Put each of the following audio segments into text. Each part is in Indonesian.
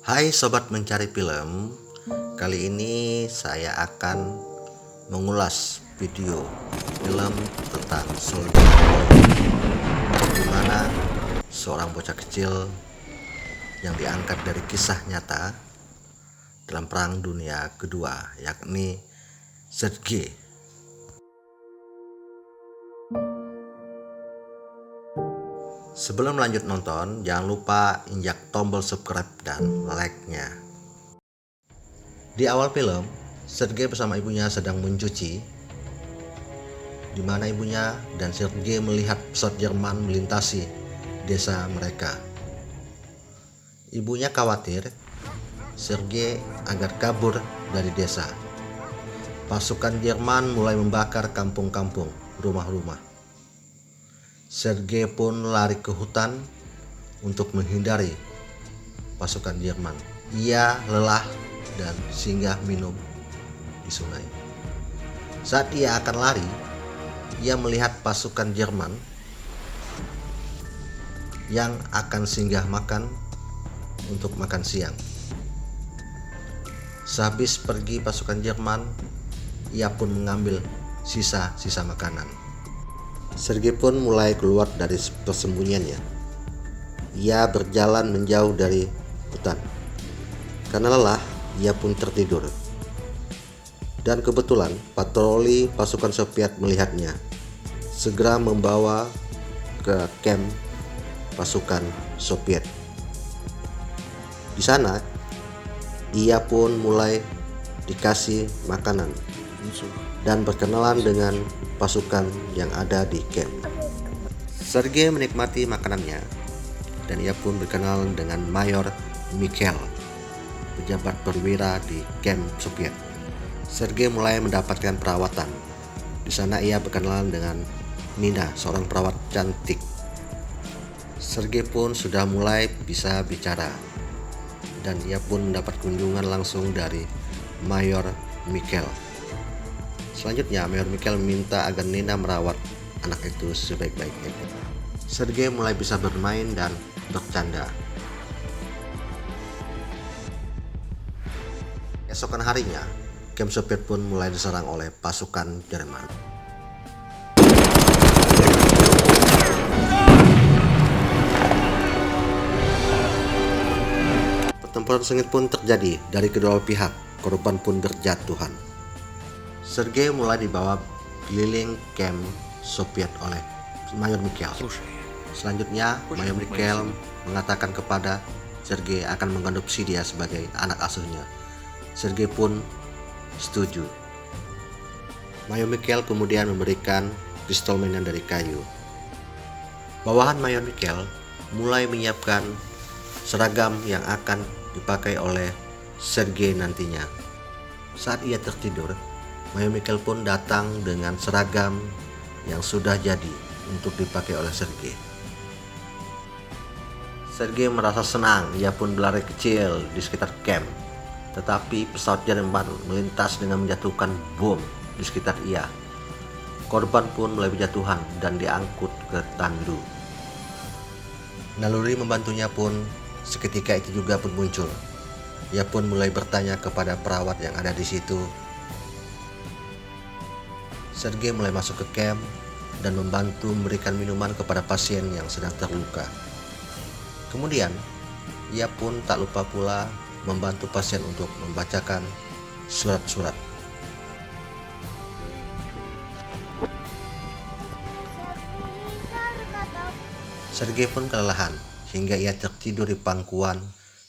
Hai sobat mencari film, kali ini saya akan mengulas video film tentang Soldier Boy, di mana seorang bocah kecil yang diangkat dari kisah nyata dalam Perang Dunia Kedua, yakni Sergei. Sebelum lanjut nonton, jangan lupa injak tombol subscribe dan like-nya. Di awal film, Sergei bersama ibunya sedang mencuci, di mana ibunya dan Sergei melihat pesawat Jerman melintasi desa mereka. Ibunya khawatir Sergei agar kabur dari desa. Pasukan Jerman mulai membakar kampung-kampung, rumah-rumah. Sergei pun lari ke hutan untuk menghindari pasukan Jerman. Ia lelah dan singgah minum di sungai. Saat ia akan lari, ia melihat pasukan Jerman yang akan singgah makan untuk makan siang. Sehabis pergi pasukan Jerman, ia pun mengambil sisa-sisa makanan. Sergei pun mulai keluar dari persembunyiannya. Ia berjalan menjauh dari hutan. Karena lelah, ia pun tertidur. Dan kebetulan patroli pasukan Soviet melihatnya, segera membawa ke kamp pasukan Soviet. Di sana, ia pun mulai dikasih makanan dan berkenalan dengan pasukan yang ada di camp. Sergei menikmati makanannya dan ia pun berkenalan dengan Mayor Mikhail, pejabat perwira di camp Soviet. Sergei mulai mendapatkan perawatan. Di sana ia berkenalan dengan Nina, seorang perawat cantik. Sergei pun sudah mulai bisa bicara dan ia pun mendapat kunjungan langsung dari Mayor Mikhail. Selanjutnya, Mayor Mikhail meminta agar Nina merawat anak itu sebaik-baiknya. Sergei mulai bisa bermain dan bercanda. Esokan harinya, kamp Soviet pun mulai diserang oleh pasukan Jerman. Pertempuran sengit pun terjadi dari kedua pihak, korban pun berjatuhan. Sergei mulai dibawa keliling kamp Soviet oleh Mayor Mikhail. Selanjutnya, Mayor Mikhail mengatakan kepada Sergei akan mengadopsi dia sebagai anak asuhnya. Sergei pun setuju. Mayor Mikhail kemudian memberikan pistol mainan dari kayu. Bawahan Mayor Mikhail mulai menyiapkan seragam yang akan dipakai oleh Sergei nantinya. Saat ia tertidur, Mayor Mikhail pun datang dengan seragam yang sudah jadi untuk dipakai oleh Sergei. Sergei merasa senang, ia pun berlari kecil di sekitar camp. Tetapi pesawat Jerman melintas dengan menjatuhkan bom di sekitar ia. Korban pun mulai berjatuhan dan diangkut ke tandu. Naluri membantunya pun seketika itu juga pun muncul. Ia pun mulai bertanya kepada perawat yang ada di situ. Sergei mulai masuk ke camp dan membantu memberikan minuman kepada pasien yang sedang terluka. Kemudian, ia pun tak lupa pula membantu pasien untuk membacakan surat-surat. Sergei pun kelelahan hingga ia tertidur di pangkuan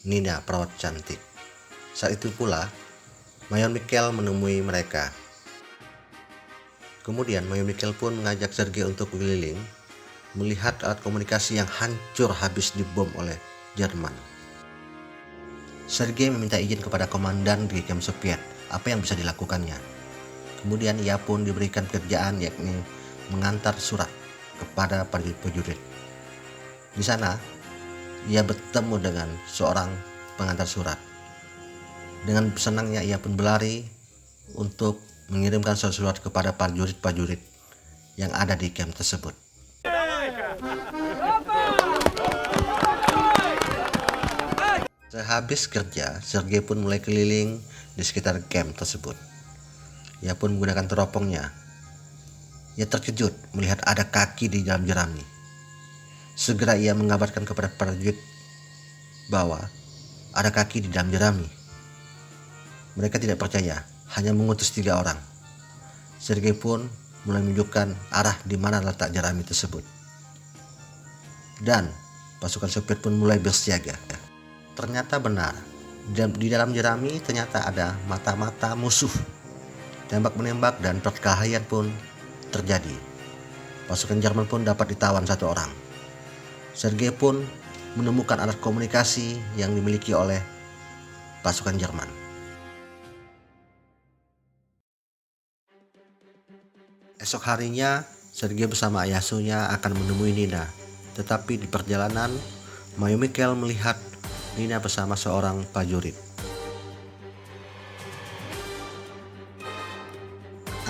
Nina, perawat cantik. Saat itu pula, Mayor Mikhail menemui mereka. Kemudian Mayor Mikhail pun mengajak Sergei untuk keliling, melihat alat komunikasi yang hancur habis dibom oleh Jerman. Sergei meminta izin kepada komandan di kamp Soviet apa yang bisa dilakukannya. Kemudian ia pun diberikan pekerjaan, yakni mengantar surat kepada prajurit-prajurit. Di sana, ia bertemu dengan seorang pengantar surat. Dengan senangnya ia pun berlari untuk mengirimkan surat-surat kepada prajurit-prajurit yang ada di camp tersebut. Sehabis kerja, Sergei pun mulai keliling di sekitar camp tersebut. Ia pun menggunakan teropongnya. Ia terkejut melihat ada kaki di dalam jerami. Segera ia mengabarkan kepada prajurit bahwa ada kaki di dalam jerami. Mereka tidak percaya, hanya mengutus 3 orang. Sergei pun mulai menunjukkan arah di mana letak jerami tersebut. Dan pasukan Soviet pun mulai bersiaga. Ternyata benar, di dalam jerami ternyata ada mata-mata musuh. Tembak-menembak dan perkelahian pun terjadi. Pasukan Jerman pun dapat ditawan 1 orang. Sergei pun menemukan alat komunikasi yang dimiliki oleh pasukan Jerman. Esok harinya, Sergei bersama ayah asuhnya akan menemui Nina. Tetapi di perjalanan, Mayumikel melihat Nina bersama seorang prajurit.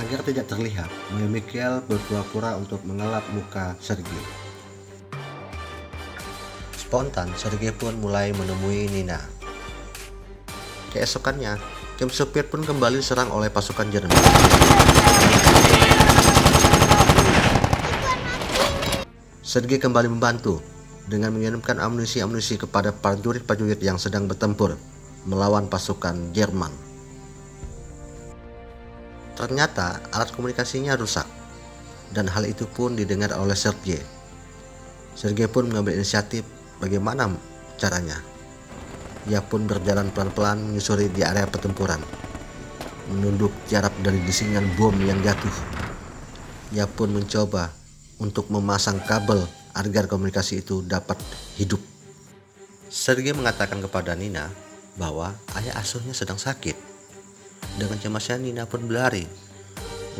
Agar tidak terlihat, Mayumikel berpura-pura untuk mengelap muka Sergei. Spontan, Sergei pun mulai menemui Nina. Keesokannya, camp Soviet pun kembali diserang oleh pasukan Jerman. Sergei kembali membantu dengan mengirimkan amunisi-amunisi kepada prajurit-prajurit yang sedang bertempur melawan pasukan Jerman. Ternyata alat komunikasinya rusak, dan hal itu pun didengar oleh Sergei. Sergei pun mengambil inisiatif bagaimana caranya. Ia pun berjalan pelan-pelan menyusuri di area pertempuran, menunduk jarak dari desingan bom yang jatuh. Ia pun mencoba untuk memasang kabel agar komunikasi itu dapat hidup. Sergei mengatakan kepada Nina bahwa ayah asuhnya sedang sakit. Dengan cemasnya Nina pun berlari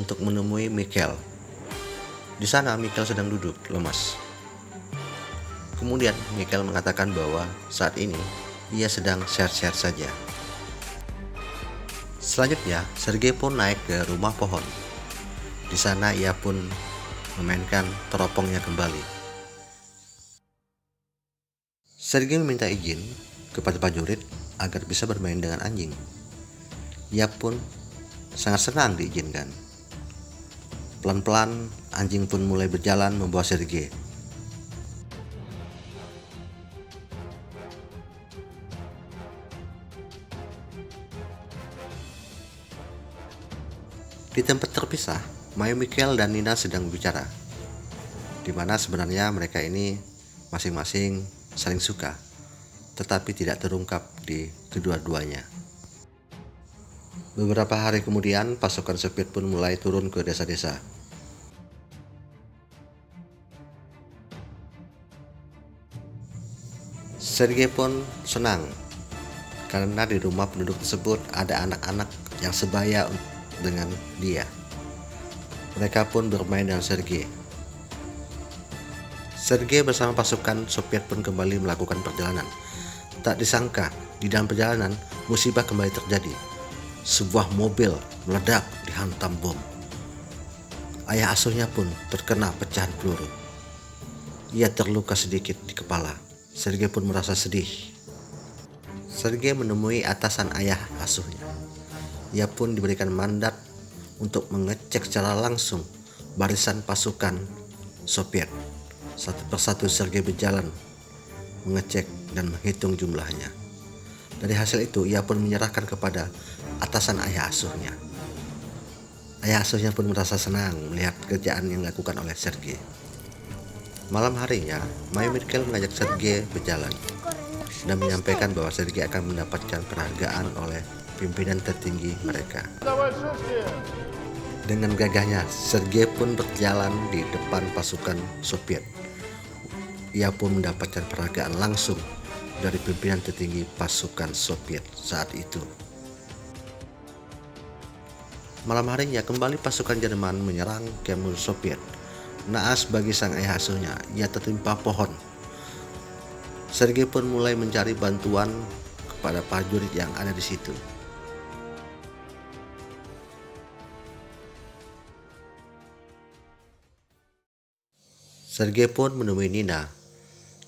untuk menemui Mikhail. Di sana Mikhail sedang duduk lemas. Kemudian Mikhail mengatakan bahwa saat ini ia sedang sehat-sehat saja. Selanjutnya Sergei pun naik ke rumah pohon. Di sana ia pun memainkan teropongnya kembali. Sergei meminta izin kepada prajurit agar bisa bermain dengan anjing. Ia pun sangat senang diizinkan. Pelan-pelan anjing pun mulai berjalan membawa Sergei. Di tempat terpisah, Mayumikel dan Nina sedang berbicara, di mana sebenarnya mereka ini masing-masing saling suka, tetapi tidak terungkap di kedua-duanya. Beberapa hari kemudian, pasukan Soviet pun mulai turun ke desa-desa. Sergei pun senang karena di rumah penduduk tersebut ada anak-anak yang sebaya dengan dia. Mereka pun bermain dengan Sergei. Sergei bersama pasukan Soviet pun kembali melakukan perjalanan. Tak disangka, di dalam perjalanan musibah kembali terjadi. Sebuah mobil meledak dihantam bom. Ayah asuhnya pun terkena pecahan peluru. Ia terluka sedikit di kepala. Sergei pun merasa sedih. Sergei menemui atasan ayah asuhnya. Ia pun diberikan mandat untuk mengecek secara langsung barisan pasukan Soviet. Satu persatu Sergei berjalan mengecek dan menghitung jumlahnya. Dari hasil itu ia pun menyerahkan kepada atasan ayah asuhnya. Ayah asuhnya pun merasa senang melihat kerjaan yang dilakukan oleh Sergei. Malam harinya, Mayumikel mengajak Sergei berjalan dan menyampaikan bahwa Sergei akan mendapatkan penghargaan oleh pimpinan tertinggi mereka. Dengan gagahnya, Sergei pun berjalan di depan pasukan Soviet. Ia pun mendapatkan penghargaan langsung dari pimpinan tertinggi pasukan Soviet saat itu. Malam harinya kembali pasukan Jerman menyerang kamp Soviet. Naas bagi sang ayah asuhnya, ia tertimpa pohon. Sergei pun mulai mencari bantuan kepada prajurit yang ada di situ. Sergei pun menemui Nina.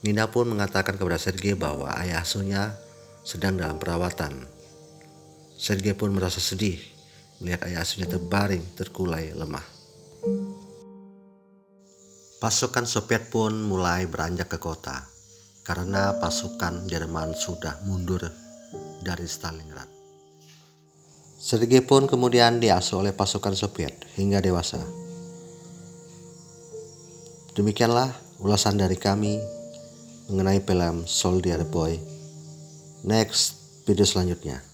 Nina pun mengatakan kepada Sergei bahwa ayah asuhnya sedang dalam perawatan. Sergei pun merasa sedih melihat ayah asuhnya terbaring terkulai lemah. Pasukan Soviet pun mulai beranjak ke kota karena pasukan Jerman sudah mundur dari Stalingrad. Sergei pun kemudian diasuh oleh pasukan Soviet hingga dewasa. Demikianlah ulasan dari kami mengenai film Soldier Boy. Next video selanjutnya.